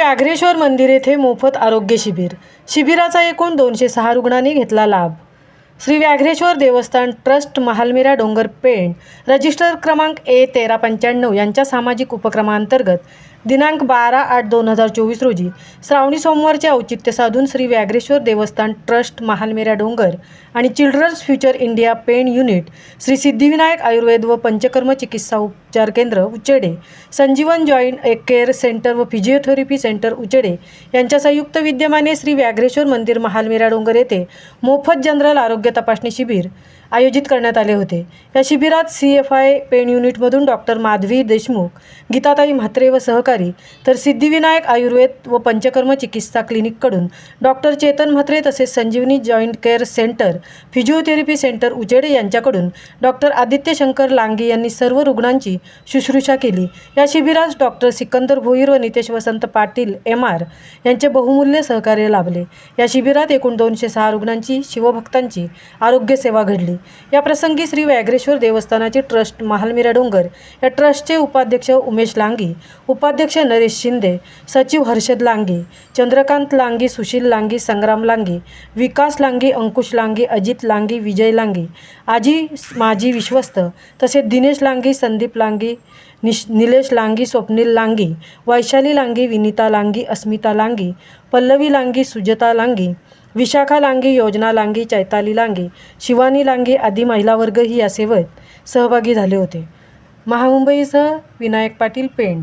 व्याघ्रेश्वर मंदिर येथे मोफत आरोग्य शिबिर। शिबिराचा एकूण 206 रुग्णांनी घेतला लाभ। श्री व्याघ्रेश्वर देवस्थान ट्रस्ट महालमीरा डोंगर पेण रजिस्टर क्रमांक A1395 यांच्या सामाजिक उपक्रमांतर्गत दिनांक 12/8/2024 रोजी श्रावणी सोमवारचे औचित्य साधून श्री व्याघ्रेश्वर देवस्थान ट्रस्ट महालमीरा डोंगर आणि children's future India Pen unit, Shri Siddhivinayak Ayurveda व पंचकर्म चिकित्सा उपचार केंद्र Uchede, Sanjivan joint care centre व फिजिओथेरपी सेंटर उचेडे यांच्या संयुक्त विद्यमाने श्री व्याघ्रेश्वर मंदिर महालमीरा डोंगर येथे मोफत जनरल आरोग्य तपासणी शिबिर आयोजित करण्यात आले होते। या शिबिरात CFI पेण युनिटमधून डॉक्टर माधवी देशमुख, गीताताई म्हात्रे व सहकारी, तर सिद्धिविनायक आयुर्वेद व पंचकर्म चिकित्सा क्लिनिककडून डॉक्टर चेतन म्हात्रे तसेच Sanjeevani joint care centre physiotherapy centre Uchede यांच्याकडून डॉक्टर आदित्य शंकर लांगे यांनी सर्व रुग्णांची शुश्रूषा केली। या शिबिरास डॉक्टर सिकंदर भोईर व नितेश वसंत पाटील MR यांचे बहुमूल्य सहकार्य लाभले। या शिबिरात एकूण 206 रुग्णांची शिवभक्तांची आरोग्य सेवा घडली। या प्रसंगी श्री व्याघ्रेश्वर देवस्थानाचे ट्रस्ट महालमीरा डोंगर या ट्रस्टचे उपाध्यक्ष उमेश लांगी, उपाध्यक्ष नरेश शिंदे, सचिव हर्षद लांगी, चंद्रकांत लांगी, सुशील लांगी, संग्राम लांगी, विकास लांगी, अंकुश लांगी, अजित लांगी, विजय लांगी, आजी माजी विश्वस्त तसेच दिनेश लांगी, संदीप लांगी, निलेश लांगी, स्वप्नील लांगी, वैशाली लांगी, विनीता लांगी, अस्मिता लांगी, पल्लवी लांगी, सुजता लांगी, विशाखा लांगी, योजना लांगी, चैताली लांगी, शिवानी लांगी आदी महिला वर्गही या सेवेत सहभागी झाले होते। महामुंबईसह विनायक पाटील पेण।